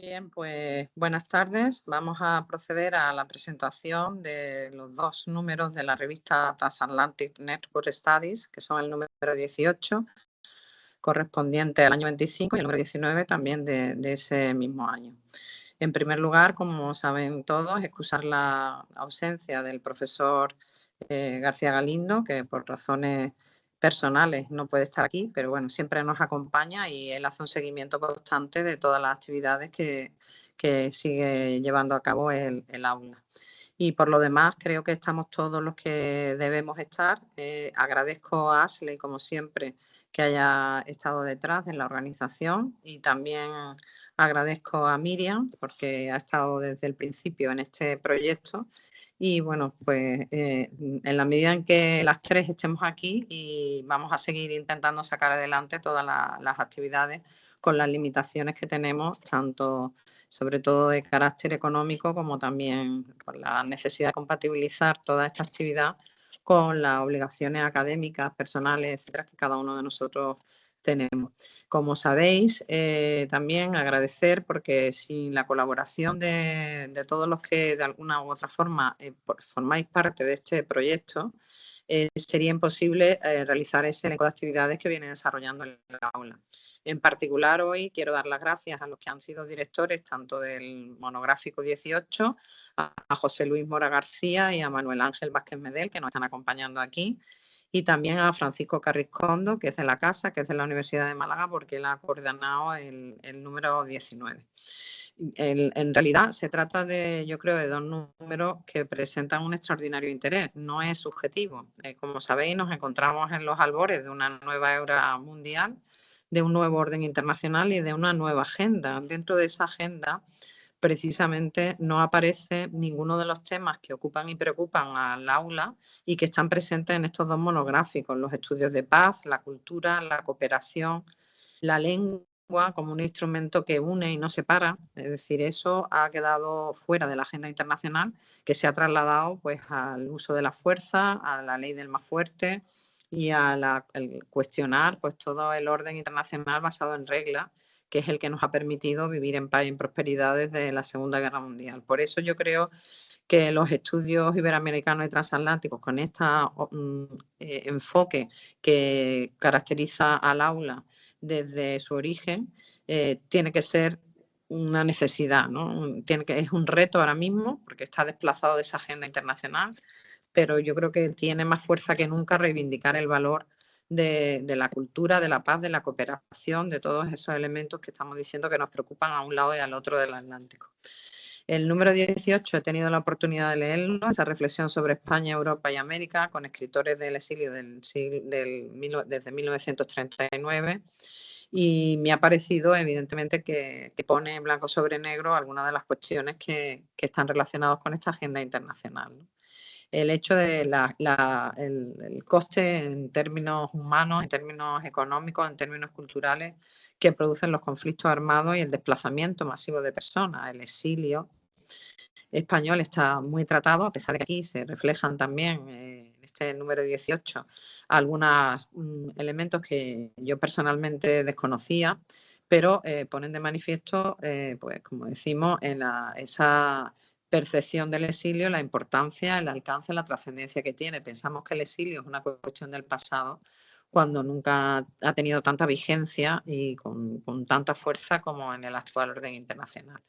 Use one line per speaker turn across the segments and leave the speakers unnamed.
Bien, pues buenas tardes. Vamos a proceder a la presentación de los dos números de la revista Transatlantic Network Studies, que son el número 18, correspondiente al año 25, y el número 19 también de ese mismo año. En primer lugar, como saben todos, excusar la ausencia del profesor García Galindo, que por razones personales no puede estar aquí, pero bueno, siempre nos acompaña y él hace un seguimiento constante de todas las actividades que sigue llevando a cabo el aula. Y por lo demás, creo que estamos todos los que debemos estar. Agradezco a Ashley, como siempre, que haya estado detrás en la organización, y también agradezco a Miriam porque ha estado desde el principio en este proyecto. Y bueno, pues en la medida en que las tres estemos aquí, y vamos a seguir intentando sacar adelante todas las actividades con las limitaciones que tenemos, tanto sobre todo de carácter económico, como también por la necesidad de compatibilizar toda esta actividad con las obligaciones académicas, personales, etcétera, que cada uno de nosotros tenemos. Como sabéis, también agradecer, porque sin la colaboración de todos los que de alguna u otra forma formáis parte de este proyecto, sería imposible realizar ese elenco de actividades que viene desarrollando el aula. En particular, hoy quiero dar las gracias a los que han sido directores tanto del monográfico 18, a José Luis Mora García y a Manuel Ángel Vázquez Medel, que nos están acompañando aquí, y también a Francisco Carriscondo, que es de la casa, que es de la Universidad de Málaga, porque él ha coordinado el número 19. En realidad se trata de, yo creo, de dos números que presentan un extraordinario interés, no es subjetivo. Como sabéis, nos encontramos en los albores de una nueva era mundial, de un nuevo orden internacional y de una nueva agenda. Dentro de esa agenda, precisamente, no aparece ninguno de los temas que ocupan y preocupan al aula y que están presentes en estos dos monográficos: los estudios de paz, la cultura, la cooperación, la lengua como un instrumento que une y no separa. Es decir, eso ha quedado fuera de la agenda internacional, que se ha trasladado pues al uso de la fuerza, a la ley del más fuerte y a cuestionar pues todo el orden internacional basado en reglas, que es el que nos ha permitido vivir en paz y en prosperidad desde la Segunda Guerra Mundial. Por eso yo creo que los estudios iberoamericanos y transatlánticos, con este enfoque que caracteriza al aula desde su origen, tiene que ser una necesidad, ¿no? Es un reto ahora mismo porque está desplazado de esa agenda internacional, pero yo creo que tiene más fuerza que nunca reivindicar el valor de la cultura, de la paz, de la cooperación, de todos esos elementos que estamos diciendo que nos preocupan a un lado y al otro del Atlántico. El número 18 he tenido la oportunidad de leerlo, esa reflexión sobre España, Europa y América, con escritores del exilio desde 1939, y me ha parecido evidentemente que pone en blanco sobre negro algunas de las cuestiones que están relacionadas con esta agenda internacional, ¿no? El hecho de el coste en términos humanos, en términos económicos, en términos culturales, que producen los conflictos armados y el desplazamiento masivo de personas. El exilio español está muy tratado, a pesar de que aquí se reflejan también en este número 18 algunos elementos que yo personalmente desconocía, pero ponen de manifiesto, pues como decimos, esa percepción del exilio, la importancia, el alcance, la trascendencia que tiene. Pensamos que el exilio es una cuestión del pasado, cuando nunca ha tenido tanta vigencia y con tanta fuerza como en el actual orden internacional.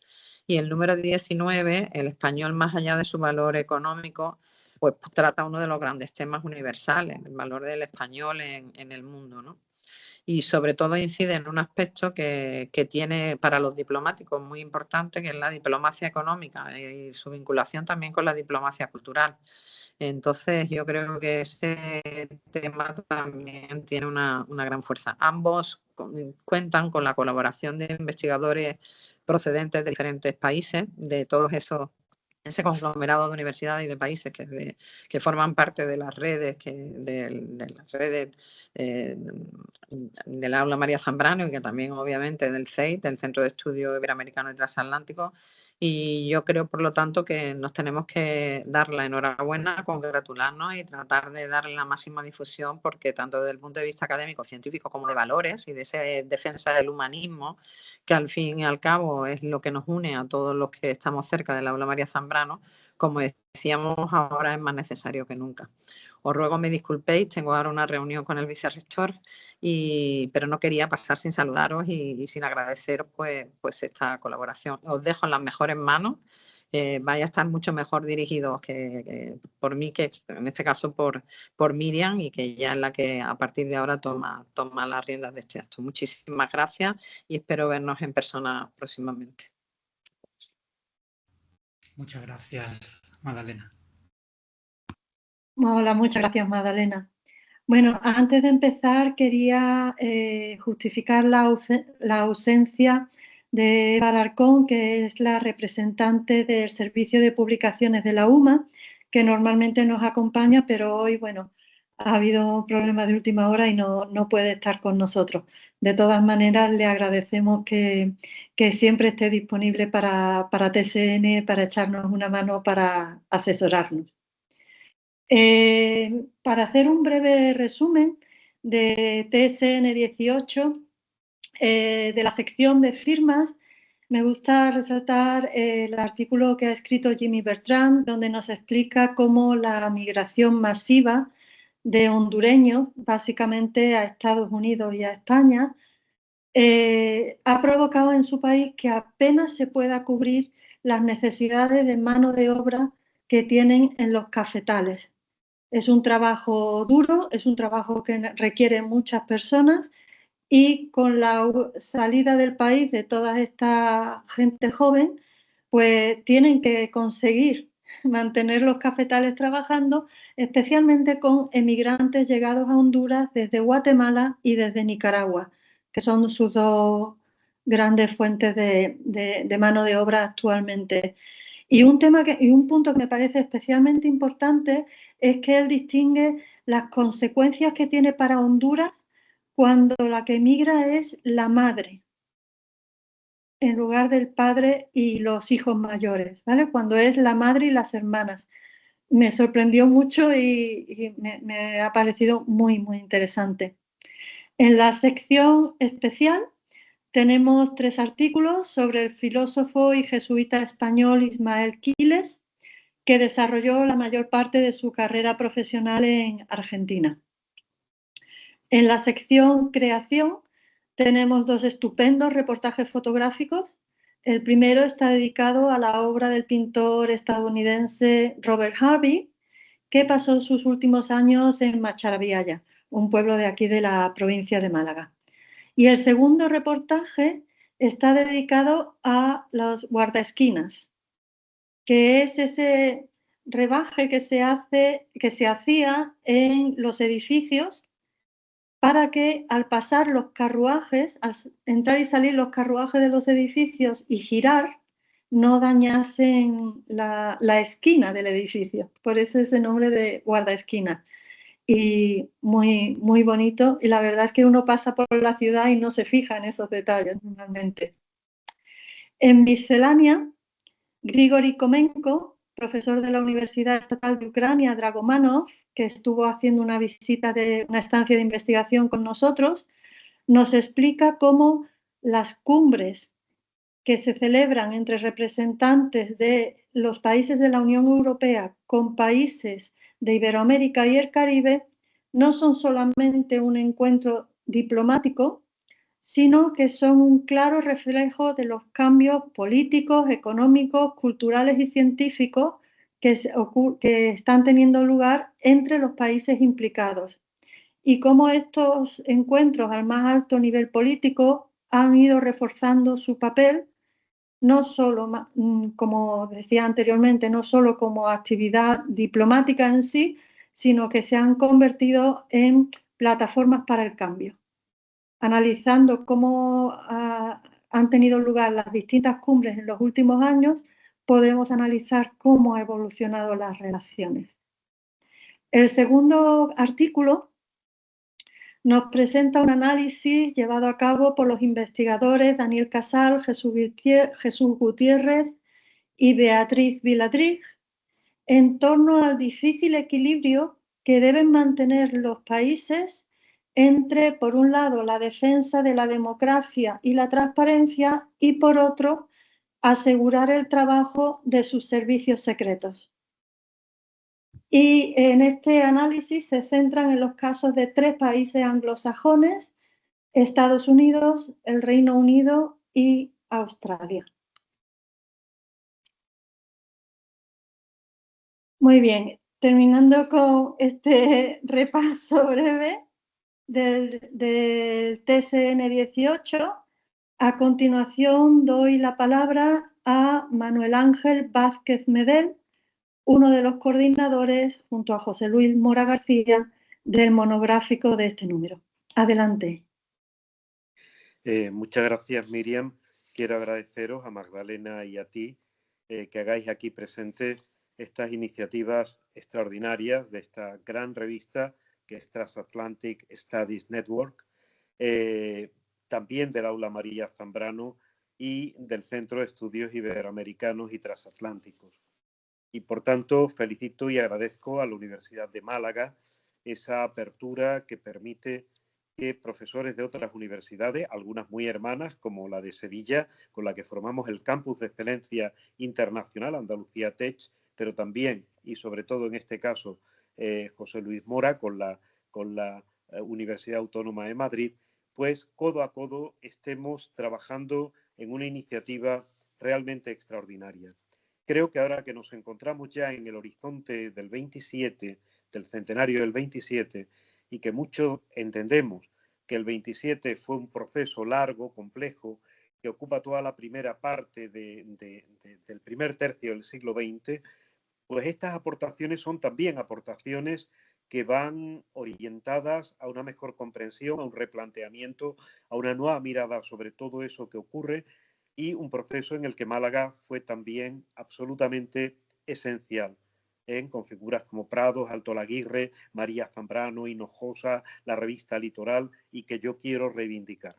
Y el número 19, el español, más allá de su valor económico, pues trata uno de los grandes temas universales, el valor del español en el mundo, ¿no? Y sobre todo incide en un aspecto que tiene para los diplomáticos muy importante, que es la diplomacia económica y su vinculación también con la diplomacia cultural. Entonces, yo creo que ese tema también tiene una gran fuerza. Ambos cuentan con la colaboración de investigadores procedentes de diferentes países, de todos esos ese conglomerado de universidades y de países que forman parte de las redes, del Aula María Zambrano y que también obviamente del CEIT, del Centro de Estudio Iberoamericano y Transatlántico. Y yo creo, por lo tanto, que nos tenemos que dar la enhorabuena, congratularnos y tratar de darle la máxima difusión, porque tanto desde el punto de vista académico, científico, como de valores y de esa defensa del humanismo, que al fin y al cabo es lo que nos une a todos los que estamos cerca del Aula María Zambrano, como decíamos, ahora es más necesario que nunca. Os ruego me disculpéis, tengo ahora una reunión con el vicerrector, pero no quería pasar sin saludaros y sin agradeceros pues esta colaboración. Os dejo en las mejores manos. Vaya a estar mucho mejor dirigidos que por mí, que en este caso por Miriam, y que ella es la que a partir de ahora toma las riendas de este acto. Muchísimas gracias y espero vernos en persona próximamente.
Muchas gracias, Magdalena.
Hola, muchas gracias, Magdalena. Bueno, antes de empezar quería justificar la ausencia de Eva Alarcón, que es la representante del Servicio de Publicaciones de la UMA, que normalmente nos acompaña, pero hoy, bueno, ha habido problemas de última hora y no puede estar con nosotros. De todas maneras, le agradecemos que siempre esté disponible para TSN, para echarnos una mano, para asesorarnos. Para hacer un breve resumen de TSN 18, de la sección de firmas, me gusta resaltar el artículo que ha escrito Jimmy Bertrand, donde nos explica cómo la migración masiva de hondureños, básicamente a Estados Unidos y a España, ha provocado en su país que apenas se pueda cubrir las necesidades de mano de obra que tienen en los cafetales. Es un trabajo duro, es un trabajo que requiere muchas personas, y con la salida del país de toda esta gente joven, pues tienen que conseguir mantener los cafetales trabajando, especialmente con emigrantes llegados a Honduras desde Guatemala y desde Nicaragua, que son sus dos grandes fuentes de mano de obra actualmente. Y un punto que me parece especialmente importante es que él distingue las consecuencias que tiene para Honduras cuando la que emigra es la madre, en lugar del padre y los hijos mayores, ¿vale? Cuando es la madre y las hermanas. Me sorprendió mucho y me ha parecido muy, muy interesante. En la sección especial tenemos 3 artículos sobre el filósofo y jesuita español Ismael Quiles, que desarrolló la mayor parte de su carrera profesional en Argentina. En la sección creación tenemos 2 estupendos reportajes fotográficos. El primero está dedicado a la obra del pintor estadounidense Robert Harvey, que pasó sus últimos años en Macharabiaya, un pueblo de aquí de la provincia de Málaga. Y el segundo reportaje está dedicado a los guardaesquinas, que es ese rebaje que se hacía en los edificios para que al pasar los carruajes, al entrar y salir los carruajes de los edificios y girar, no dañasen la esquina del edificio. Por eso ese nombre de guardaesquina. Y muy, muy bonito. Y la verdad es que uno pasa por la ciudad y no se fija en esos detalles normalmente. En miscelánea, Grigori Komenko, profesor de la Universidad Estatal de Ucrania, Dragomanov, que estuvo haciendo una estancia de investigación con nosotros, nos explica cómo las cumbres que se celebran entre representantes de los países de la Unión Europea con países de Iberoamérica y el Caribe no son solamente un encuentro diplomático, sino que son un claro reflejo de los cambios políticos, económicos, culturales y científicos que están teniendo lugar entre los países implicados, y cómo estos encuentros al más alto nivel político han ido reforzando su papel, no solo, como decía anteriormente, no solo como actividad diplomática en sí, sino que se han convertido en plataformas para el cambio. Analizando cómo han tenido lugar las distintas cumbres en los últimos años, podemos analizar cómo han evolucionado las relaciones. El segundo artículo nos presenta un análisis llevado a cabo por los investigadores Daniel Casal, Jesús Gutiérrez y Beatriz Viladrich en torno al difícil equilibrio que deben mantener los países entre, por un lado, la defensa de la democracia y la transparencia y, por otro, asegurar el trabajo de sus servicios secretos. Y en este análisis se centran en los casos de 3 países anglosajones: Estados Unidos, el Reino Unido y Australia. Muy bien, terminando con este repaso breve del TSN 18, a continuación doy la palabra a Manuel Ángel Vázquez Medel, uno de los coordinadores, junto a José Luis Mora García, del monográfico de este número. Adelante.
Muchas gracias, Miriam. Quiero agradeceros a Magdalena y a ti que hagáis aquí presentes estas iniciativas extraordinarias de esta gran revista que es Transatlantic Studies Network, también del Aula María Zambrano y del Centro de Estudios Iberoamericanos y Transatlánticos. Y por tanto felicito y agradezco a la Universidad de Málaga esa apertura que permite que profesores de otras universidades, algunas muy hermanas como la de Sevilla, con la que formamos el Campus de Excelencia Internacional Andalucía Tech, pero también y sobre todo en este caso José Luis Mora con la Universidad Autónoma de Madrid, pues codo a codo estemos trabajando en una iniciativa realmente extraordinaria. Creo que ahora que nos encontramos ya en el horizonte del 27, del centenario del 27, y que muchos entendemos que el 27 fue un proceso largo, complejo, que ocupa toda la primera parte del primer tercio del siglo XX, pues estas aportaciones son también aportaciones que van orientadas a una mejor comprensión, a un replanteamiento, a una nueva mirada sobre todo eso que ocurre, y un proceso en el que Málaga fue también absolutamente esencial, con figuras como Prados, Alto Laguirre, María Zambrano, Hinojosa, la revista Litoral, y que yo quiero reivindicar.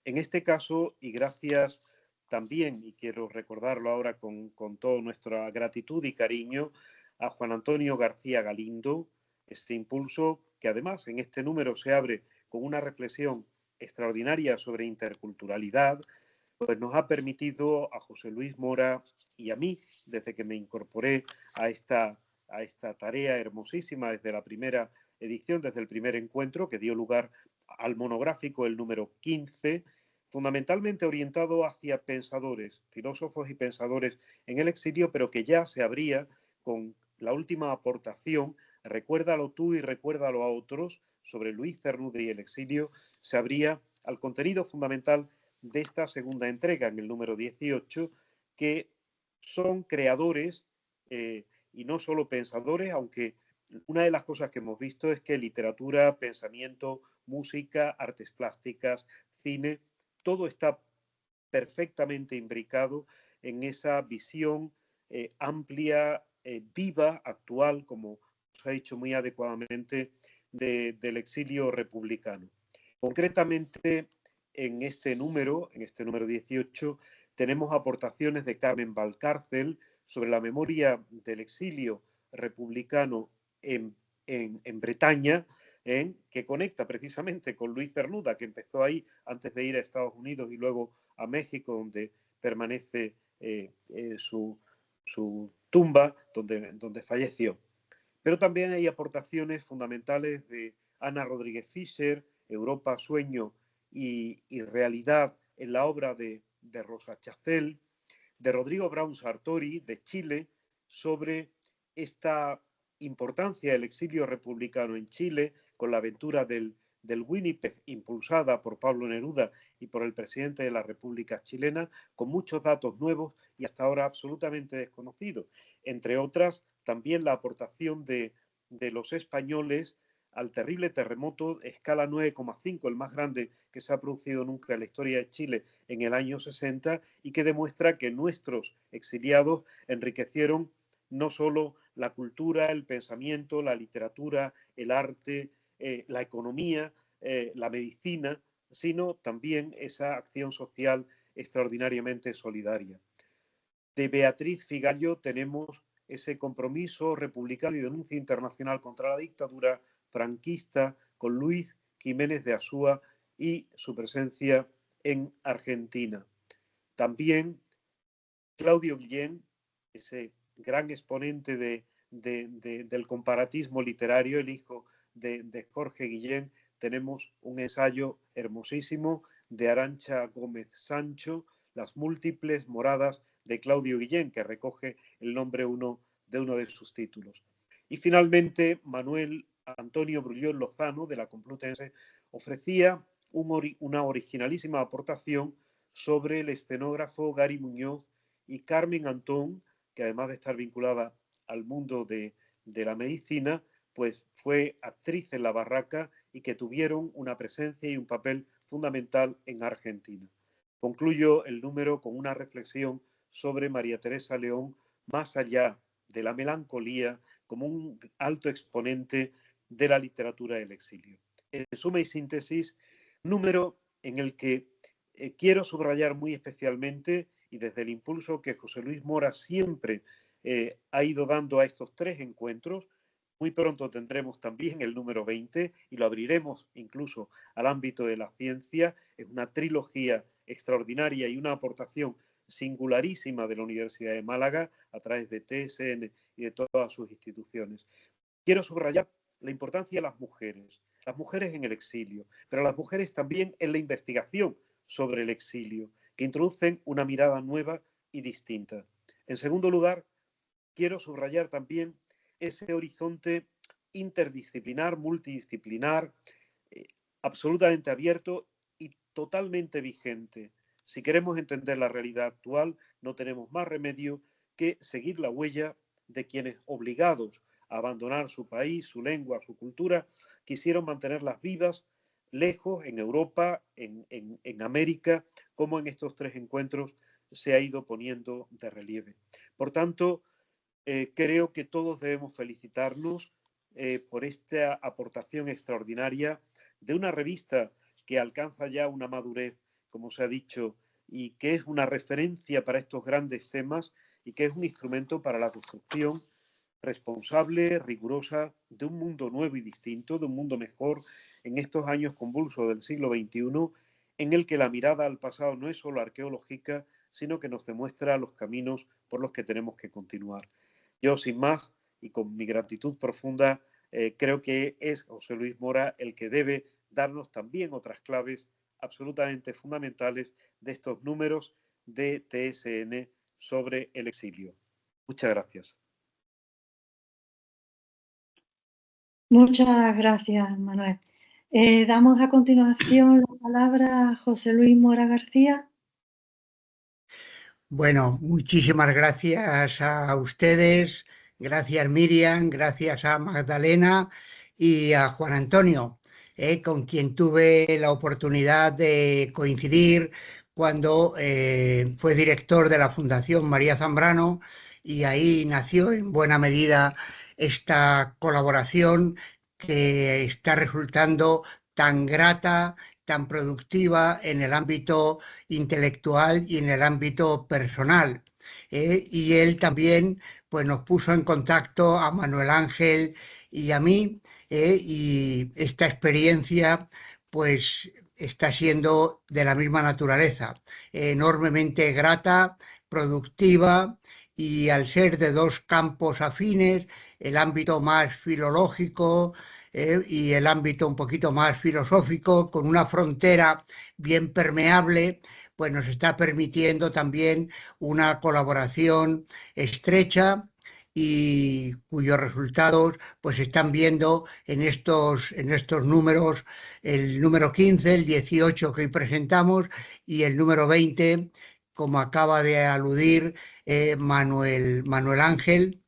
En este caso, y gracias también, y quiero recordarlo ahora con toda nuestra gratitud y cariño, a Juan Antonio García Galindo, este impulso que además en este número se abre con una reflexión extraordinaria sobre interculturalidad, pues nos ha permitido a José Luis Mora y a mí, desde que me incorporé a esta tarea hermosísima desde la primera edición, desde el primer encuentro que dio lugar al monográfico, el número 15, fundamentalmente orientado hacia pensadores, filósofos y pensadores en el exilio, pero que ya se abría con la última aportación, Recuérdalo tú y recuérdalo a otros, sobre Luis Cernuda y el exilio, se abría al contenido fundamental de esta segunda entrega, en el número 18, que son creadores y no solo pensadores, aunque una de las cosas que hemos visto es que literatura, pensamiento, música, artes plásticas, cine, todo está perfectamente imbricado en esa visión amplia, viva, actual, como os ha dicho muy adecuadamente, del exilio republicano. Concretamente, en este número 18, tenemos aportaciones de Carmen Valcárcel sobre la memoria del exilio republicano en Bretaña, que conecta precisamente con Luis Cernuda, que empezó ahí antes de ir a Estados Unidos y luego a México, donde permanece su tumba, donde falleció. Pero también hay aportaciones fundamentales de Ana Rodríguez Fischer, Europa, Sueño y Realidad, en la obra de Rosa Chacel, de Rodrigo Brown Sartori, de Chile, sobre esta importancia del exilio republicano en Chile, con la aventura del Winnipeg, impulsada por Pablo Neruda y por el presidente de la República Chilena, con muchos datos nuevos y hasta ahora absolutamente desconocidos. Entre otras, también la aportación de los españoles al terrible terremoto escala 9,5, el más grande que se ha producido nunca en la historia de Chile en el año 60, y que demuestra que nuestros exiliados enriquecieron no solo la cultura, el pensamiento, la literatura, el arte, la economía, la medicina, sino también esa acción social extraordinariamente solidaria. De Beatriz Figallo tenemos ese compromiso republicano y denuncia internacional contra la dictadura franquista con Luis Jiménez de Azúa y su presencia en Argentina. También Claudio Guillén, ese gran exponente del comparatismo literario, el hijo de Jorge Guillén. Tenemos un ensayo hermosísimo de Arantxa Gómez Sancho, Las múltiples moradas de Claudio Guillén, que recoge el nombre de uno de sus títulos. Y finalmente, Manuel Antonio Brullón Lozano, de la Complutense, ofrecía una originalísima aportación sobre el escenógrafo Gary Muñoz y Carmen Antón, que además de estar vinculada al mundo de la medicina, pues fue actriz en La Barraca y que tuvieron una presencia y un papel fundamental en Argentina. Concluyo el número con una reflexión sobre María Teresa León, más allá de la melancolía, como un alto exponente de la literatura del exilio. En suma y síntesis, número en el que quiero subrayar muy especialmente, y desde el impulso que José Luis Mora siempre ha ido dando a estos 3 encuentros. Muy pronto tendremos también el número 20 y lo abriremos incluso al ámbito de la ciencia. Es una trilogía extraordinaria y una aportación singularísima de la Universidad de Málaga a través de TSN y de todas sus instituciones. Quiero subrayar la importancia de las mujeres en el exilio, pero las mujeres también en la investigación sobre el exilio, que introducen una mirada nueva y distinta. En segundo lugar, quiero subrayar también ese horizonte interdisciplinar, multidisciplinar, absolutamente abierto y totalmente vigente. Si queremos entender la realidad actual, no tenemos más remedio que seguir la huella de quienes, obligados a abandonar su país, su lengua, su cultura, quisieron mantenerlas vivas lejos, en Europa, en América, como en estos 3 encuentros se ha ido poniendo de relieve. Por tanto, creo que todos debemos felicitarnos por esta aportación extraordinaria de una revista que alcanza ya una madurez, como se ha dicho, y que es una referencia para estos grandes temas y que es un instrumento para la construcción responsable, rigurosa, de un mundo nuevo y distinto, de un mundo mejor en estos años convulsos del siglo XXI, en el que la mirada al pasado no es solo arqueológica, sino que nos demuestra los caminos por los que tenemos que continuar. Yo, sin más, y con mi gratitud profunda, creo que es José Luis Mora el que debe darnos también otras claves absolutamente fundamentales de estos números de TSN sobre el exilio. Muchas gracias.
Muchas gracias, Manuel. Damos a continuación la palabra a José Luis Mora García.
Bueno, muchísimas gracias a ustedes, gracias Miriam, gracias a Magdalena y a Juan Antonio, con quien tuve la oportunidad de coincidir cuando fue director de la Fundación María Zambrano, y ahí nació en buena medida esta colaboración que está resultando tan grata, tan productiva en el ámbito intelectual y en el ámbito personal. Y él también pues, nos puso en contacto a Manuel Ángel y a mí, y esta experiencia pues está siendo de la misma naturaleza, enormemente grata, productiva, y al ser de 2 campos afines, el ámbito más filológico y el ámbito un poquito más filosófico, con una frontera bien permeable, pues nos está permitiendo también una colaboración estrecha y cuyos resultados pues se están viendo en estos números, el número 15, el 18 que hoy presentamos y el número 20, como acaba de aludir Manuel Ángel,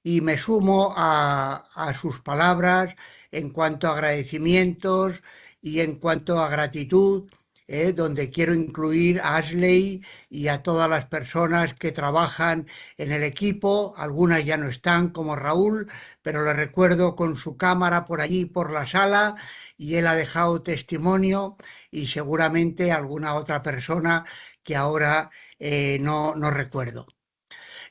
y me sumo a sus palabras en cuanto a agradecimientos y en cuanto a gratitud, donde quiero incluir a Ashley y a todas las personas que trabajan en el equipo. Algunas ya no están, como Raúl, pero le recuerdo con su cámara por allí, por la sala, y él ha dejado testimonio, y seguramente alguna otra persona que ahora no recuerdo.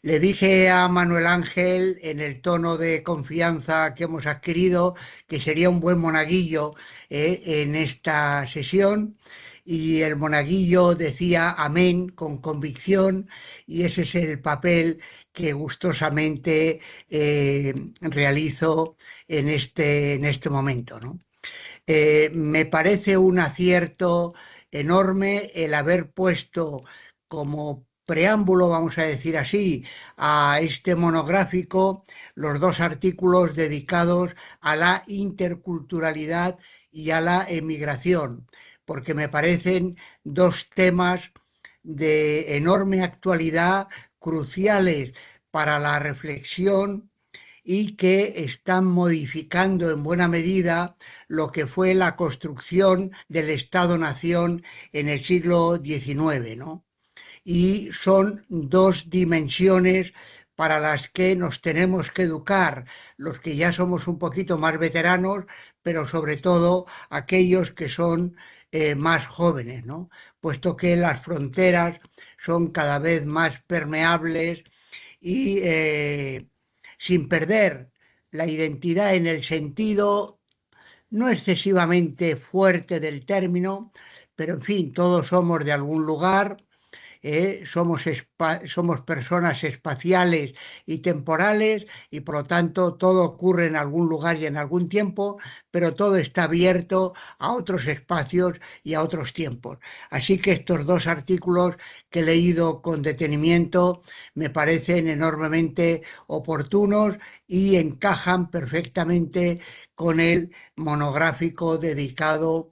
Le dije a Manuel Ángel, en el tono de confianza que hemos adquirido, que sería un buen monaguillo en esta sesión, y el monaguillo decía amén con convicción, y ese es el papel que gustosamente realizo en este momento, ¿no? Me parece un acierto enorme el haber puesto como preámbulo, vamos a decir así, a este monográfico, los dos artículos dedicados a la interculturalidad y a la emigración, porque me parecen dos temas de enorme actualidad, cruciales para la reflexión y que están modificando en buena medida lo que fue la construcción del Estado-Nación en el siglo XIX, ¿no? Y son dos dimensiones para las que nos tenemos que educar, los que ya somos un poquito más veteranos, pero sobre todo aquellos que son más jóvenes, ¿no? Puesto que las fronteras son cada vez más permeables y sin perder la identidad en el sentido no excesivamente fuerte del término, pero en fin, todos somos de algún lugar, somos personas espaciales y temporales, y por lo tanto todo ocurre en algún lugar y en algún tiempo, pero todo está abierto a otros espacios y a otros tiempos. Así que estos dos artículos que he leído con detenimiento me parecen enormemente oportunos y encajan perfectamente con el monográfico dedicado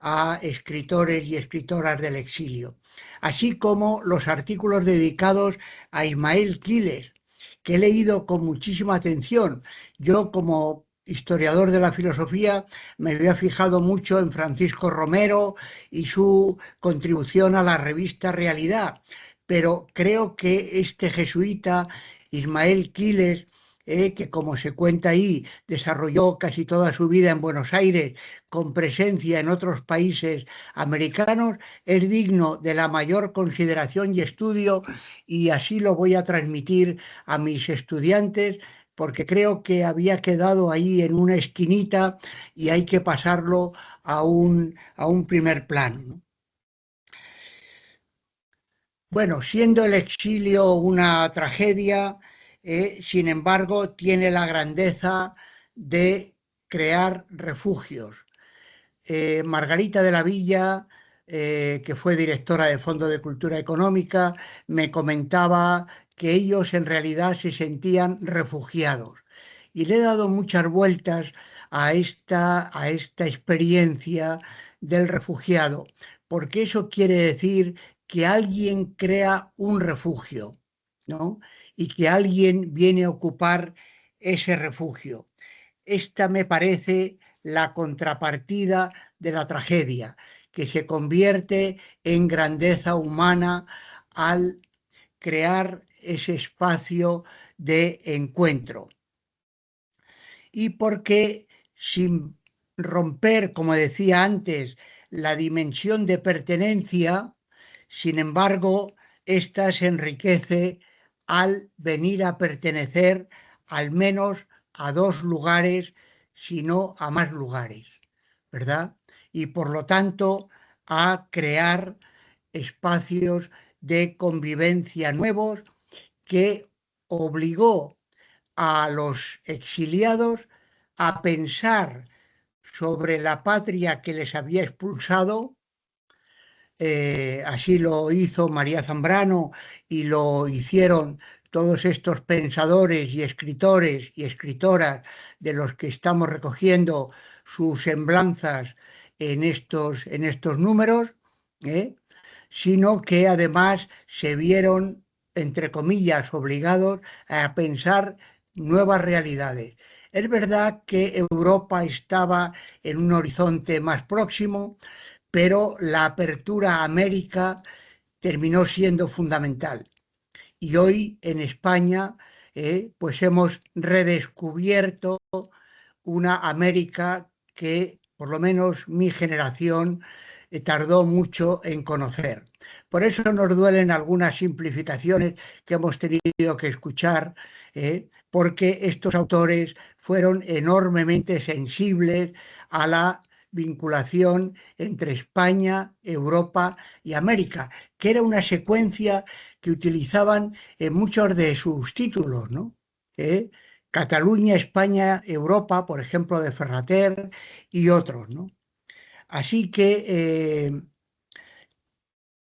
a escritores y escritoras del exilio, así como los artículos dedicados a Ismael Quiles, que he leído con muchísima atención. Yo, como historiador de la filosofía, me había fijado mucho en Francisco Romero y su contribución a la revista Realidad, pero creo que este jesuita, Ismael Quiles, que como se cuenta ahí, desarrolló casi toda su vida en Buenos Aires, con presencia en otros países americanos, es digno de la mayor consideración y estudio, y así lo voy a transmitir a mis estudiantes, porque creo que había quedado ahí en una esquinita y hay que pasarlo a un primer plano, ¿no? Bueno, siendo el exilio una tragedia, sin embargo, tiene la grandeza de crear refugios. Margarita de la Villa, que fue directora del Fondo de Cultura Económica, me comentaba que ellos en realidad se sentían refugiados. Y le he dado muchas vueltas a esta experiencia del refugiado, porque eso quiere decir que alguien crea un refugio, ¿no? Y que alguien viene a ocupar ese refugio. Esta me parece la contrapartida de la tragedia, que se convierte en grandeza humana al crear ese espacio de encuentro. Y porque sin romper, como decía antes, la dimensión de pertenencia, sin embargo, ésta se enriquece al venir a pertenecer al menos a dos lugares, si no a más lugares, ¿verdad? Y por lo tanto a crear espacios de convivencia nuevos que obligó a los exiliados a pensar sobre la patria que les había expulsado. Así lo hizo María Zambrano y lo hicieron todos estos pensadores y escritores y escritoras de los que estamos recogiendo sus semblanzas en estos números, sino que además se vieron, entre comillas, obligados a pensar nuevas realidades. Es verdad que Europa estaba en un horizonte más próximo, pero la apertura a América terminó siendo fundamental. Y hoy en España pues hemos redescubierto una América que por lo menos mi generación tardó mucho en conocer. Por eso nos duelen algunas simplificaciones que hemos tenido que escuchar, porque estos autores fueron enormemente sensibles a la vinculación entre España, Europa y América, que era una secuencia que utilizaban en muchos de sus títulos, ¿no? Cataluña, España, Europa, por ejemplo, de Ferrater y otros, ¿no? Así que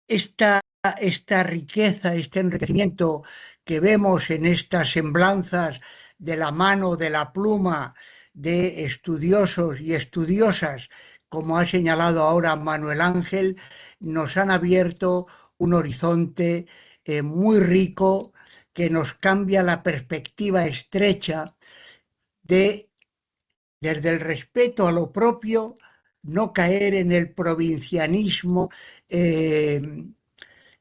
esta riqueza, este enriquecimiento que vemos en estas semblanzas de la mano, de la pluma de estudiosos y estudiosas, como ha señalado ahora Manuel Ángel, nos han abierto un horizonte muy rico que nos cambia la perspectiva estrecha de, desde el respeto a lo propio, no caer en el provincianismo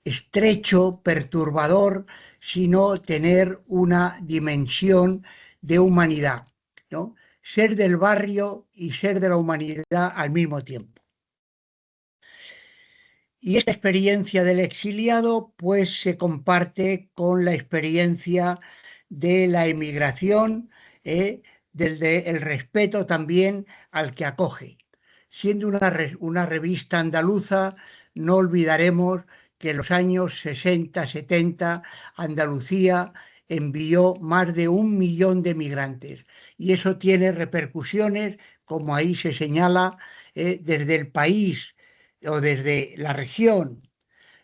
estrecho, perturbador, sino tener una dimensión de humanidad, ¿no? Ser del barrio y ser de la humanidad al mismo tiempo. Y esta experiencia del exiliado pues se comparte con la experiencia de la emigración, desde el respeto también al que acoge. Siendo una revista andaluza, no olvidaremos que en los años 60, 70, Andalucía envió más de 1 millón de migrantes. Y eso tiene repercusiones, como ahí se señala, desde el país o desde la región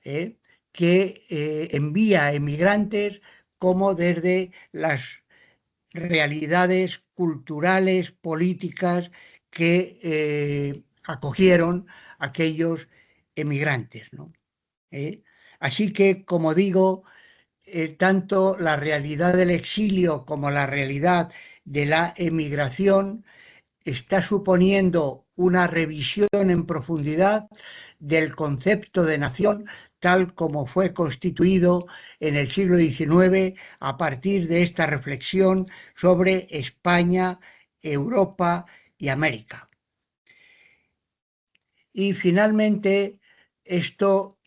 que envía emigrantes, como desde las realidades culturales, políticas que acogieron aquellos emigrantes, ¿no? Así que, como digo, tanto la realidad del exilio como la realidad de la emigración está suponiendo una revisión en profundidad del concepto de nación tal como fue constituido en el siglo XIX a partir de esta reflexión sobre España, Europa y América. Y finalmente, esto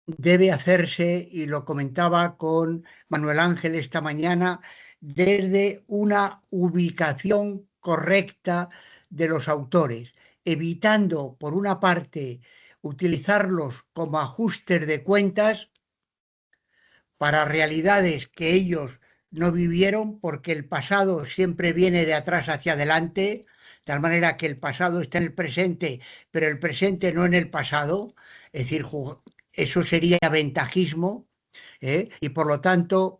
debe hacerse, y lo comentaba con Manuel Ángel esta mañana, desde una ubicación correcta de los autores, evitando, por una parte, utilizarlos como ajustes de cuentas para realidades que ellos no vivieron, porque el pasado siempre viene de atrás hacia adelante, de tal manera que el pasado está en el presente, pero el presente no en el pasado, es decir, eso sería ventajismo, y por lo tanto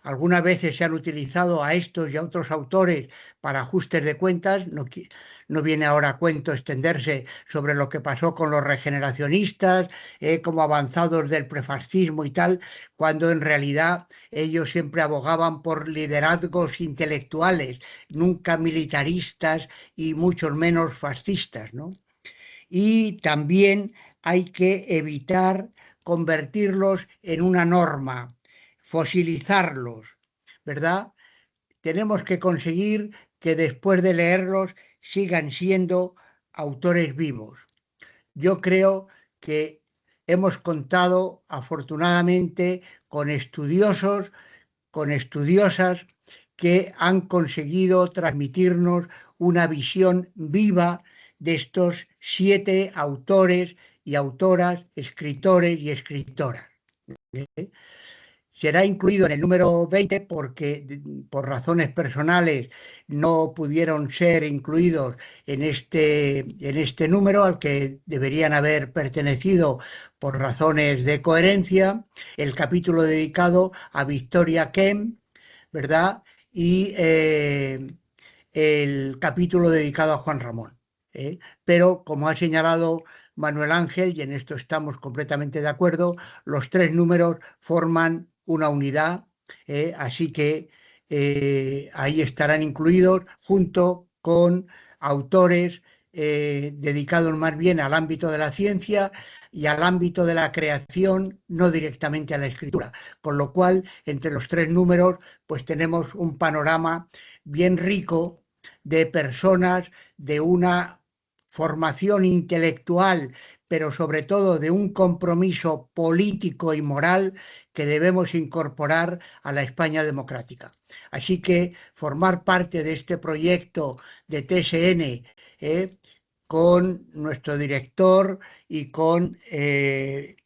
algunas veces se han utilizado a estos y a otros autores para ajustes de cuentas. No viene ahora a cuento extenderse sobre lo que pasó con los regeneracionistas, como avanzados del prefascismo y tal, cuando en realidad ellos siempre abogaban por liderazgos intelectuales, nunca militaristas y mucho menos fascistas, ¿no? Y también hay que evitar convertirlos en una norma, fosilizarlos, ¿verdad? Tenemos que conseguir que después de leerlos sigan siendo autores vivos. Yo creo que hemos contado afortunadamente con estudiosos, con estudiosas que han conseguido transmitirnos una visión viva de estos 7 autores y autoras, escritores y escritoras. Será incluido en el número 20 porque por razones personales no pudieron ser incluidos en este número al que deberían haber pertenecido por razones de coherencia, el capítulo dedicado a Victoria Kemp, ¿verdad? Y el capítulo dedicado a Juan Ramón. Pero, como ha señalado Manuel Ángel, y en esto estamos completamente de acuerdo, los 3 números forman una unidad, así que ahí estarán incluidos junto con autores dedicados más bien al ámbito de la ciencia y al ámbito de la creación, no directamente a la escritura. Con lo cual, entre los 3 números, pues tenemos un panorama bien rico de personas de una formación intelectual, pero sobre todo de un compromiso político y moral que debemos incorporar a la España democrática. Así que formar parte de este proyecto de TSN, con nuestro director y con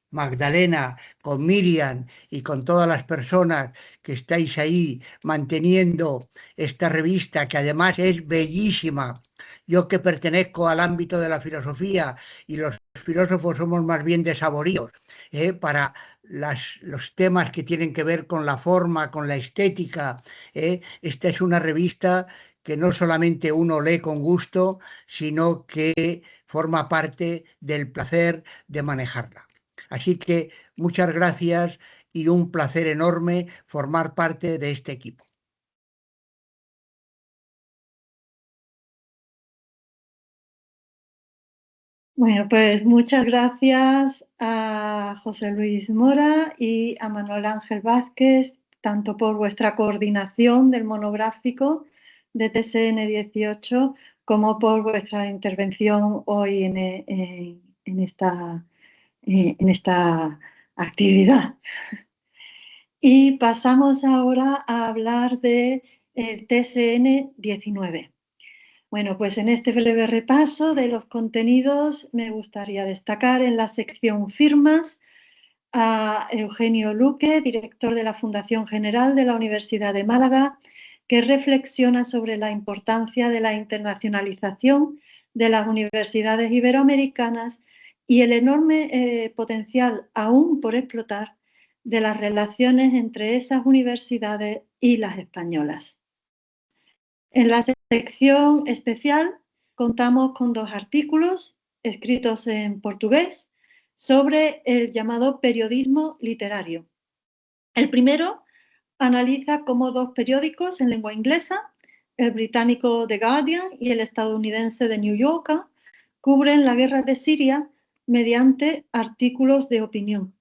Magdalena, con Miriam y con todas las personas que estáis ahí manteniendo esta revista, que además es bellísima. Yo, que pertenezco al ámbito de la filosofía, y los filósofos somos más bien de saboríos, para los temas que tienen que ver con la forma, con la estética. Esta es una revista que no solamente uno lee con gusto, sino que forma parte del placer de manejarla. Así que muchas gracias y un placer enorme formar parte de este equipo.
Bueno, pues muchas gracias a José Luis Mora y a Manuel Ángel Vázquez, tanto por vuestra coordinación del monográfico de TSN 18 como por vuestra intervención hoy en esta actividad. Y pasamos ahora a hablar del TSN 19. Bueno, pues en este breve repaso de los contenidos me gustaría destacar en la sección firmas a Eugenio Luque, director de la Fundación General de la Universidad de Málaga, que reflexiona sobre la importancia de la internacionalización de las universidades iberoamericanas y el enorme potencial aún por explotar de las relaciones entre esas universidades y las españolas. En la sección especial contamos con 2 artículos escritos en portugués sobre el llamado periodismo literario. El primero analiza cómo 2 periódicos en lengua inglesa, el británico The Guardian y el estadounidense The New Yorker, cubren la guerra de Siria mediante artículos de opinión.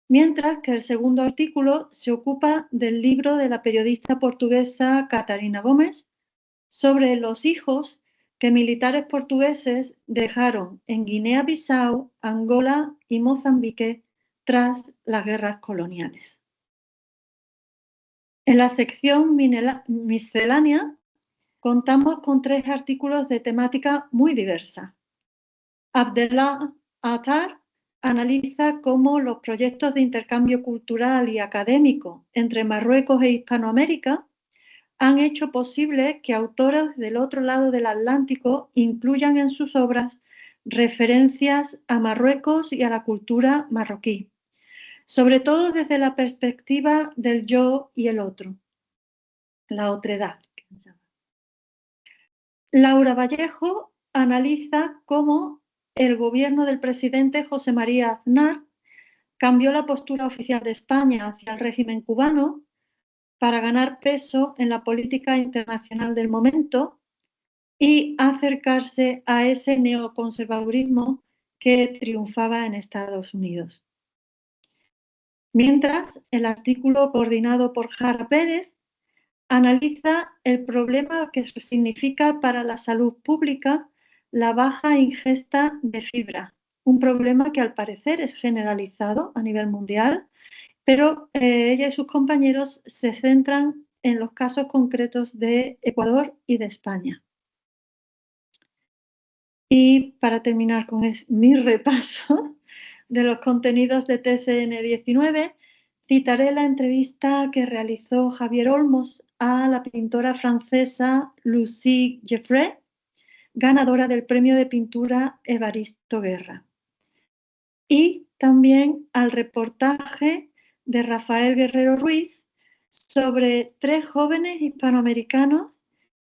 Mientras que el segundo artículo se ocupa del libro de la periodista portuguesa Catarina Gómez sobre los hijos que militares portugueses dejaron en Guinea-Bissau, Angola y Mozambique tras las guerras coloniales. En la sección miscelánea contamos con 3 artículos de temática muy diversa. Abdellah Attar analiza cómo los proyectos de intercambio cultural y académico entre Marruecos e Hispanoamérica han hecho posible que autores del otro lado del Atlántico incluyan en sus obras referencias a Marruecos y a la cultura marroquí, sobre todo desde la perspectiva del yo y el otro, la otredad. Laura Vallejo analiza cómo el gobierno del presidente José María Aznar cambió la postura oficial de España hacia el régimen cubano para ganar peso en la política internacional del momento y acercarse a ese neoconservadurismo que triunfaba en Estados Unidos. Mientras, el artículo coordinado por Jara Pérez analiza el problema que significa para la salud pública la baja ingesta de fibra, un problema que al parecer es generalizado a nivel mundial, pero ella y sus compañeros se centran en los casos concretos de Ecuador y de España. Y para terminar con mi repaso de los contenidos de TSN 19, citaré la entrevista que realizó Javier Olmos a la pintora francesa Lucie Geoffrey, ganadora del premio de pintura Evaristo Guerra. Y también al reportaje de Rafael Guerrero Ruiz sobre 3 jóvenes hispanoamericanos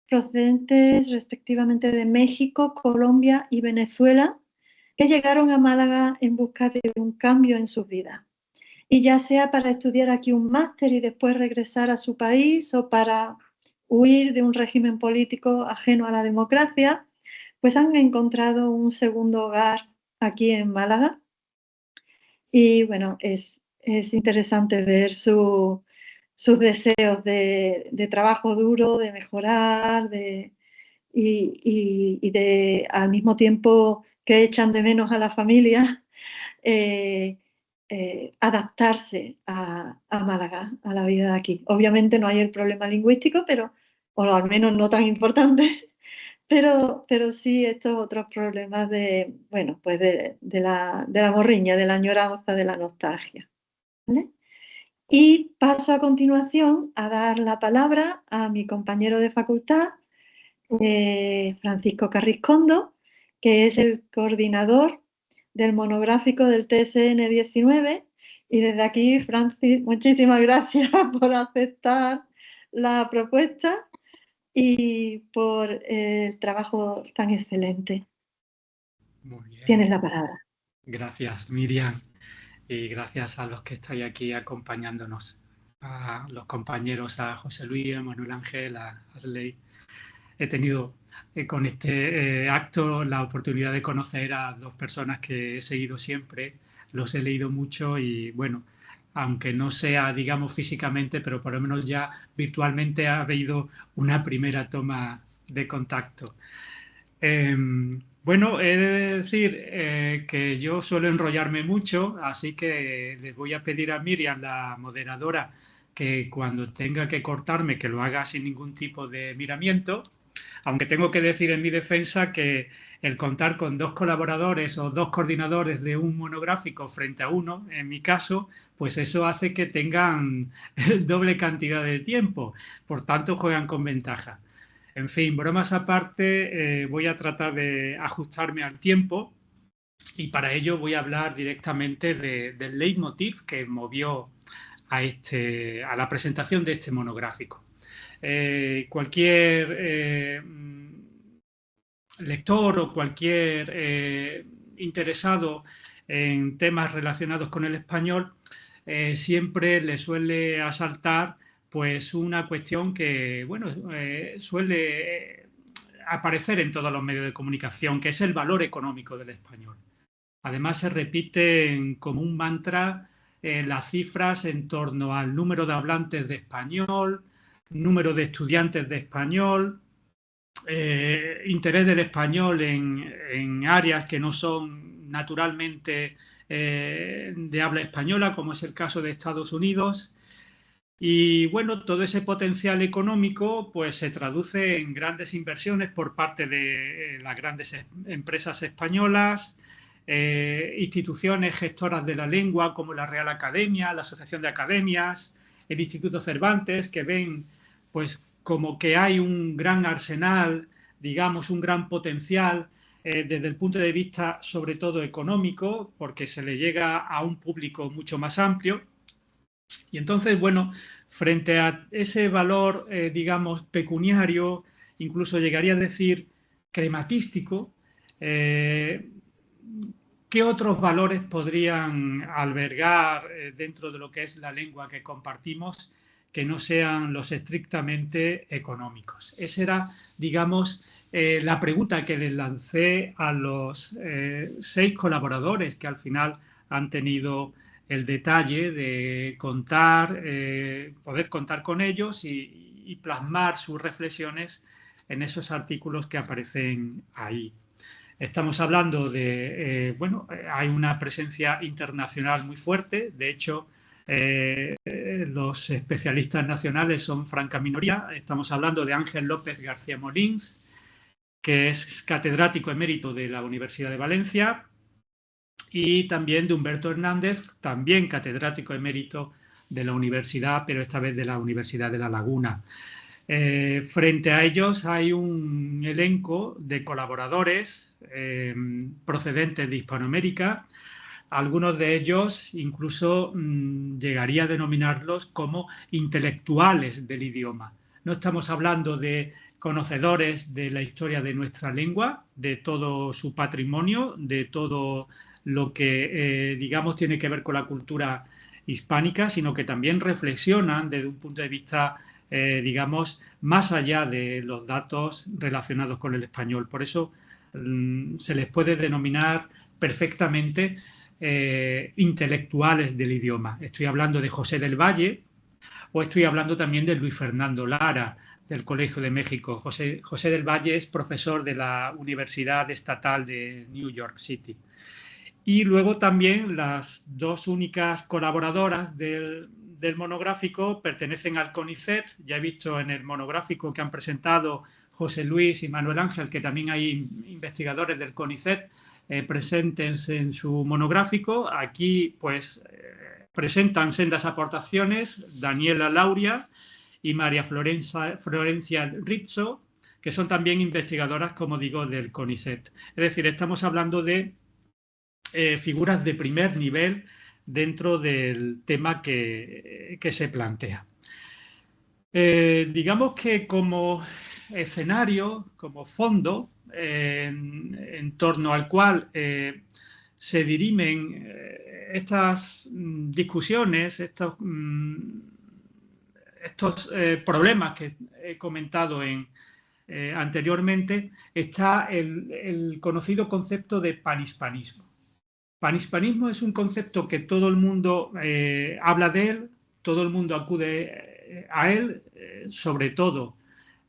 procedentes respectivamente de México, Colombia y Venezuela, que llegaron a Málaga en busca de un cambio en sus vidas. y ya sea para estudiar aquí un máster y después regresar a su país o para huir de un régimen político ajeno a la democracia, pues han encontrado un segundo hogar aquí en Málaga. Y bueno, es interesante ver sus deseos de trabajo duro, de mejorar, y de al mismo tiempo que echan de menos a la familia, adaptarse a Málaga, a la vida de aquí. Obviamente no hay el problema lingüístico, o al menos no tan importante, pero sí estos otros problemas bueno, pues de la morriña, de la añoranza, de la nostalgia, ¿vale? Y paso a continuación a dar la palabra a mi compañero de facultad, Francisco Carriscondo, que es el coordinador del monográfico del TSN 19. Y desde aquí, Francis, muchísimas gracias por aceptar la propuesta y por el trabajo tan excelente.
Muy bien.
Tienes la palabra.
Gracias, Miriam, y gracias a los que estáis aquí acompañándonos, a los compañeros, a José Luis, a Manuel Ángel, a Asley. He tenido con este acto la oportunidad de conocer a dos personas que he seguido siempre, los he leído mucho y bueno, aunque no sea, digamos, físicamente, pero por lo menos ya virtualmente ha habido una primera toma de contacto. Bueno, he de decir que yo suelo enrollarme mucho, así que les voy a pedir a Miriam, la moderadora, que cuando tenga que cortarme, que lo haga sin ningún tipo de miramiento, aunque tengo que decir en mi defensa que el contar con dos colaboradores o dos coordinadores de un monográfico frente a uno, en mi caso, pues eso hace que tengan doble cantidad de tiempo, por tanto juegan con ventaja. En fin, bromas aparte, voy a tratar de ajustarme al tiempo y para ello voy a hablar directamente del leitmotiv que movió a la presentación de este monográfico. Cualquier lector o cualquier interesado en temas relacionados con el español siempre le suele asaltar pues una cuestión que bueno suele aparecer en todos los medios de comunicación, que es el valor económico del español. Además se repiten como un mantra las cifras en torno al número de hablantes de español, número de estudiantes de español, interés del español en áreas que no son naturalmente de habla española, como es el caso de Estados Unidos. Y bueno, todo ese potencial económico pues se traduce en grandes inversiones por parte de las grandes empresas españolas, instituciones gestoras de la lengua como la Real Academia, la Asociación de Academias, el Instituto Cervantes, que ven pues como que hay un gran arsenal, digamos, un gran potencial desde el punto de vista sobre todo económico, porque se le llega a un público mucho más amplio. Y entonces, bueno, frente a ese valor, digamos, pecuniario, incluso llegaría a decir crematístico, ¿qué otros valores podrían albergar dentro de lo que es la lengua que compartimos que no sean los estrictamente económicos? Esa era, digamos, la pregunta que les lancé a los 6 colaboradores que al final han tenido el detalle de poder contar con ellos y plasmar sus reflexiones en esos artículos que aparecen ahí. Estamos hablando de, bueno, hay una presencia internacional muy fuerte, de hecho, los especialistas nacionales son franca minoría. Estamos hablando de Ángel López García Molins, que es catedrático emérito de la Universidad de Valencia, y también de Humberto Hernández, también catedrático emérito de la universidad, pero esta vez de la Universidad de La Laguna. Frente a ellos hay un elenco de colaboradores procedentes de Hispanoamérica. Algunos de ellos incluso llegaría a denominarlos como intelectuales del idioma. No estamos hablando de conocedores de la historia de nuestra lengua, de todo su patrimonio, de todo lo que, digamos, tiene que ver con la cultura hispánica, sino que también reflexionan desde un punto de vista, digamos, más allá de los datos relacionados con el español. Por eso se les puede denominar perfectamente intelectuales del idioma. Estoy hablando de José del Valle o estoy hablando también de Luis Fernando Lara, del Colegio de México. José del Valle es profesor de la Universidad Estatal de New York City. Y luego también las dos únicas colaboradoras del monográfico pertenecen al CONICET. Ya he visto en el monográfico que han presentado José Luis y Manuel Ángel que también hay investigadores del CONICET presentes en su monográfico. Aquí pues presentan sendas aportaciones Daniela Lauria y María Florencia Rizzo, que son también investigadoras, como digo, del CONICET. Es decir, estamos hablando de figuras de primer nivel dentro del tema que se plantea. Digamos que como escenario, como fondo, en torno al cual se dirimen estas discusiones, estos problemas que he comentado anteriormente, está el conocido concepto de panhispanismo. Panhispanismo es un concepto que todo el mundo habla de él, todo el mundo acude a él, sobre todo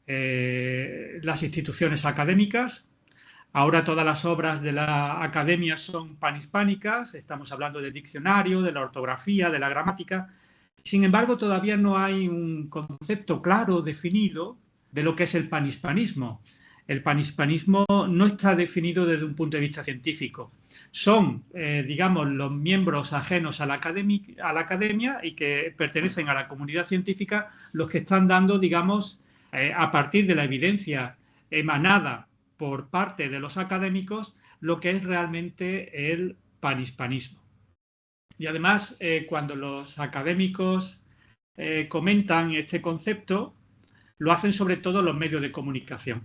las instituciones académicas. Ahora todas las obras de la academia son panhispánicas, estamos hablando del diccionario, de la ortografía, de la gramática. Sin embargo, todavía no hay un concepto claro, definido, de lo que es el panhispanismo. El panhispanismo no está definido desde un punto de vista científico. Son, digamos, los miembros ajenos a la academia y que pertenecen a la comunidad científica los que están dando, digamos, a partir de la evidencia emanada por parte de los académicos, lo que es realmente el panhispanismo. Y además, cuando los académicos comentan este concepto, lo hacen sobre todo los medios de comunicación.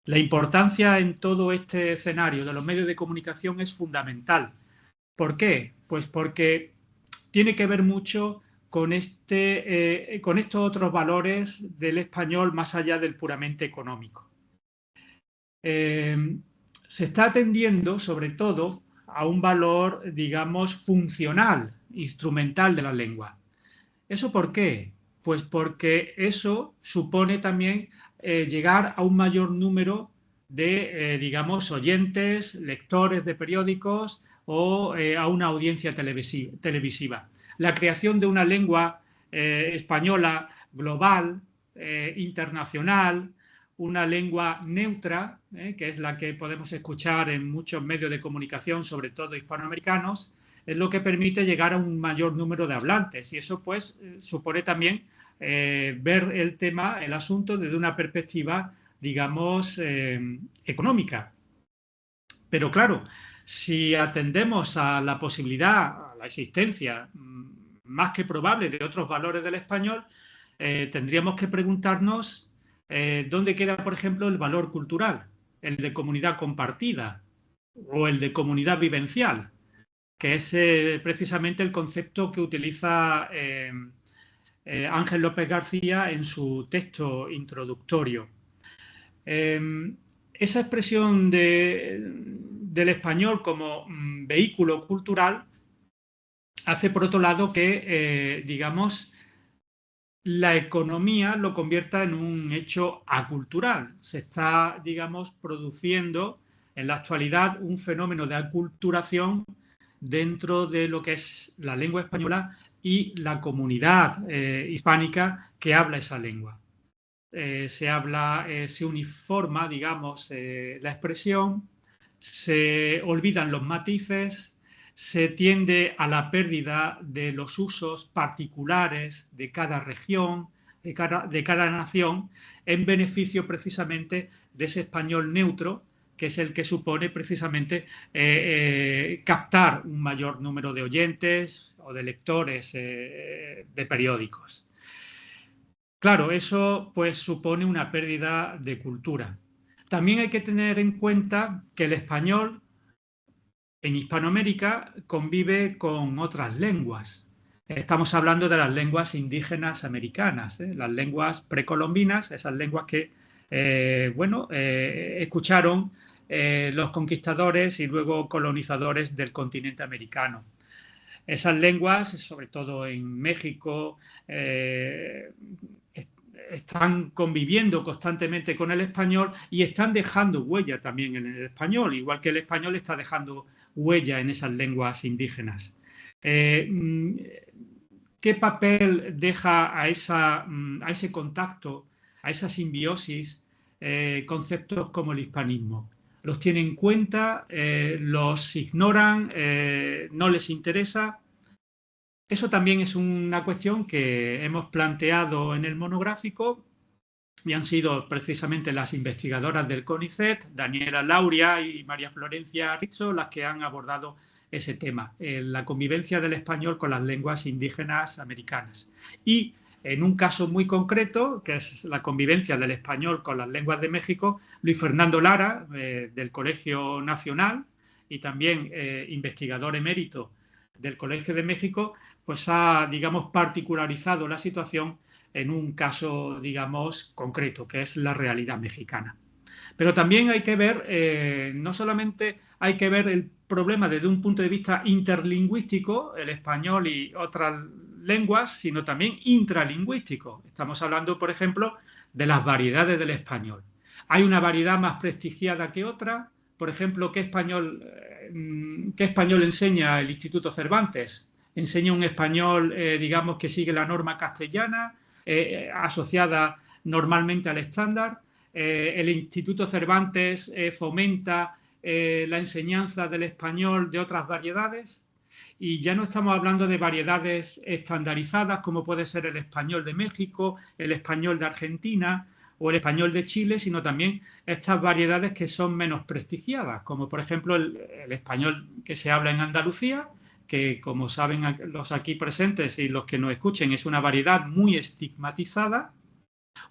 La importancia en todo este escenario de los medios de comunicación es fundamental. ¿Por qué? Pues porque tiene que ver mucho con estos otros valores del español más allá del puramente económico. Se está atendiendo sobre todo a un valor, digamos, funcional, instrumental de la lengua. ¿Eso por qué? Pues porque eso supone también llegar a un mayor número de, digamos, oyentes, lectores de periódicos o a una audiencia televisiva. La creación de una lengua española global, internacional, una lengua neutra, que es la que podemos escuchar en muchos medios de comunicación, sobre todo hispanoamericanos, es lo que permite llegar a un mayor número de hablantes. Y eso, pues, supone también ver el tema, el asunto, desde una perspectiva, digamos, económica. Pero claro, si atendemos a la posibilidad, a la existencia más que probable de otros valores del español, tendríamos que preguntarnos dónde queda, por ejemplo, el valor cultural, el de comunidad compartida o el de comunidad vivencial, que es precisamente el concepto que utiliza Ángel López García en su texto introductorio. Esa expresión del español como vehículo cultural hace, por otro lado, que, digamos, la economía lo convierta en un hecho acultural. Se está, digamos, produciendo en la actualidad un fenómeno de aculturación dentro de lo que es la lengua española y la comunidad hispánica que habla esa lengua. Se uniforma, digamos, la expresión, se olvidan los matices, se tiende a la pérdida de los usos particulares de cada región, de cada nación, en beneficio precisamente de ese español neutro, que es el que supone precisamente captar un mayor número de oyentes o de lectores de periódicos. Claro, eso pues supone una pérdida de cultura. También hay que tener en cuenta que el español en Hispanoamérica convive con otras lenguas. Estamos hablando de las lenguas indígenas americanas, las lenguas precolombinas, esas lenguas que, escucharon los conquistadores y luego colonizadores del continente americano. Esas lenguas, sobre todo en México, están conviviendo constantemente con el español y están dejando huella también en el español, igual que el español está dejando huella en esas lenguas indígenas. ¿Qué papel deja a ese contacto, a esa simbiosis, conceptos como el hispanismo? ¿Los tienen en cuenta? ¿Los ignoran? ¿No les interesa? Eso también es una cuestión que hemos planteado en el monográfico y han sido precisamente las investigadoras del CONICET, Daniela Lauria y María Florencia Rizzo, las que han abordado ese tema, la convivencia del español con las lenguas indígenas americanas. Y en un caso muy concreto, que es la convivencia del español con las lenguas de México, Luis Fernando Lara, del Colegio Nacional y también investigador emérito del Colegio de México, pues ha, digamos, particularizado la situación en un caso, digamos, concreto, que es la realidad mexicana. Pero también hay que ver, no solamente hay que ver el problema desde un punto de vista interlingüístico, el español y otras lenguas, sino también intralingüístico. Estamos hablando, por ejemplo, de las variedades del español. Hay una variedad más prestigiada que otra. Por ejemplo, ¿qué español enseña el Instituto Cervantes? Enseña un español, digamos, que sigue la norma castellana, asociada normalmente al estándar. El Instituto Cervantes fomenta la enseñanza del español de otras variedades, y ya no estamos hablando de variedades estandarizadas como puede ser el español de México, el español de Argentina o el español de Chile, sino también estas variedades que son menos prestigiadas, como por ejemplo el español que se habla en Andalucía, que como saben los aquí presentes y los que nos escuchen, es una variedad muy estigmatizada,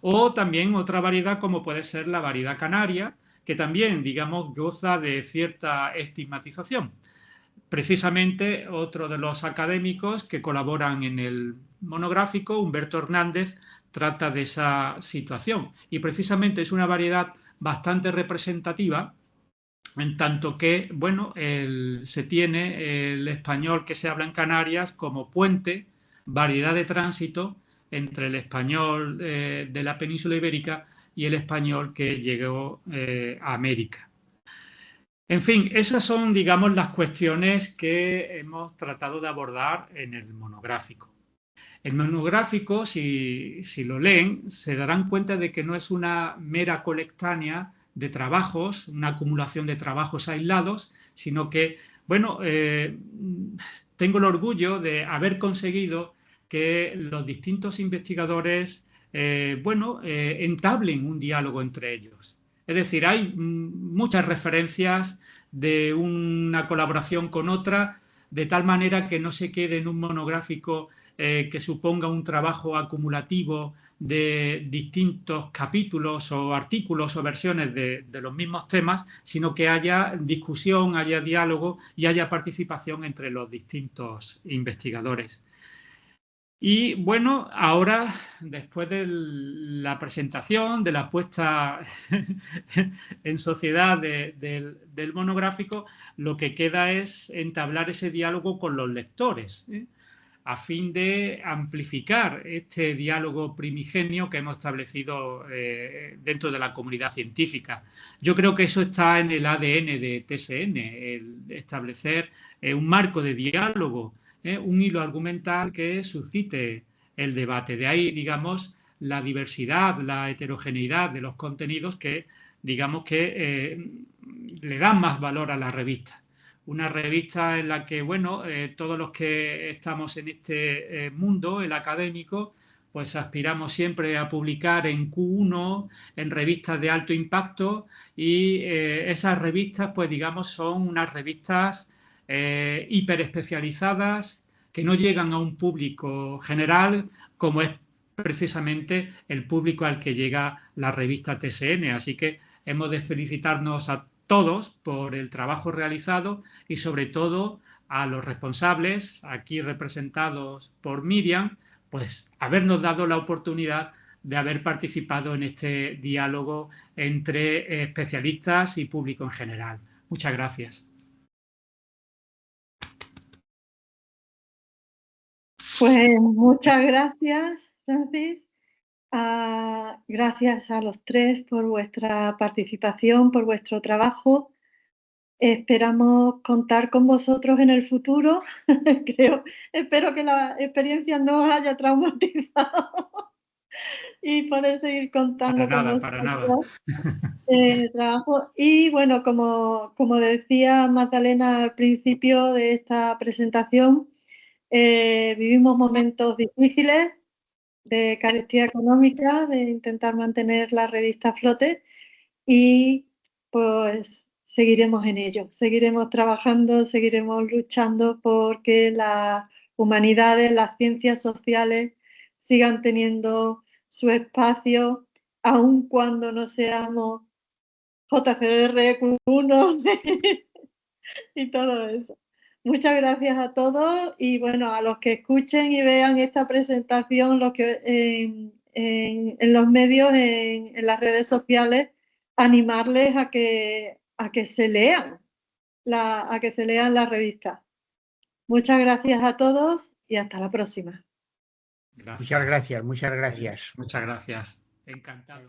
o también otra variedad como puede ser la variedad canaria, que también, digamos, goza de cierta estigmatización. Precisamente otro de los académicos que colaboran en el monográfico, Humberto Hernández, trata de esa situación. Y precisamente es una variedad bastante representativa, en tanto que, bueno, se tiene el español que se habla en Canarias como puente, variedad de tránsito entre el español de la península ibérica y el español que llegó a América. En fin, esas son, digamos, las cuestiones que hemos tratado de abordar en el monográfico. El monográfico, si lo leen, se darán cuenta de que no es una mera colectánea de trabajos, una acumulación de trabajos aislados, sino que, bueno, tengo el orgullo de haber conseguido que los distintos investigadores, entablen un diálogo entre ellos. Es decir, hay muchas referencias de una colaboración con otra, de tal manera que no se quede en un monográfico que suponga un trabajo acumulativo de distintos capítulos o artículos o versiones de los mismos temas, sino que haya discusión, haya diálogo y haya participación entre los distintos investigadores. Y bueno, ahora, después de la presentación, de la puesta en sociedad del monográfico, lo que queda es entablar ese diálogo con los lectores, a fin de amplificar este diálogo primigenio que hemos establecido dentro de la comunidad científica. Yo creo que eso está en el ADN de TSN, el establecer un marco de diálogo, un hilo argumental que suscite el debate. De ahí, digamos, la diversidad, la heterogeneidad de los contenidos que, digamos, que le dan más valor a la revista. Una revista en la que, bueno, todos los que estamos en este mundo, el académico, pues aspiramos siempre a publicar en Q1, en revistas de alto impacto, y esas revistas, pues digamos, son unas revistas hiperespecializadas que no llegan a un público general, como es precisamente el público al que llega la revista TSN. Así que hemos de felicitarnos a todos por el trabajo realizado y sobre todo a los responsables, aquí representados por Miriam, pues habernos dado la oportunidad de haber participado en este diálogo entre especialistas y público en general. Muchas gracias.
Pues muchas gracias, Francis. Gracias a los tres por vuestra participación, por vuestro trabajo. Esperamos contar con vosotros en el futuro. Espero que la experiencia no os haya traumatizado y poder seguir contando con vosotros.
Para nada.
Trabajo. Y bueno, como decía Magdalena al principio de esta presentación, vivimos momentos difíciles de carestía económica, de intentar mantener la revista a flote y pues seguiremos en ello, seguiremos trabajando, seguiremos luchando porque las humanidades, las ciencias sociales sigan teniendo su espacio, aun cuando no seamos JCR, Q1 y todo eso. Muchas gracias a todos y bueno, a los que escuchen y vean esta presentación, los que en los medios, en las redes sociales, animarles a que se lean la revista. Muchas gracias a todos y hasta la próxima.
Gracias.
Muchas gracias, muchas gracias.
Muchas gracias. Encantado.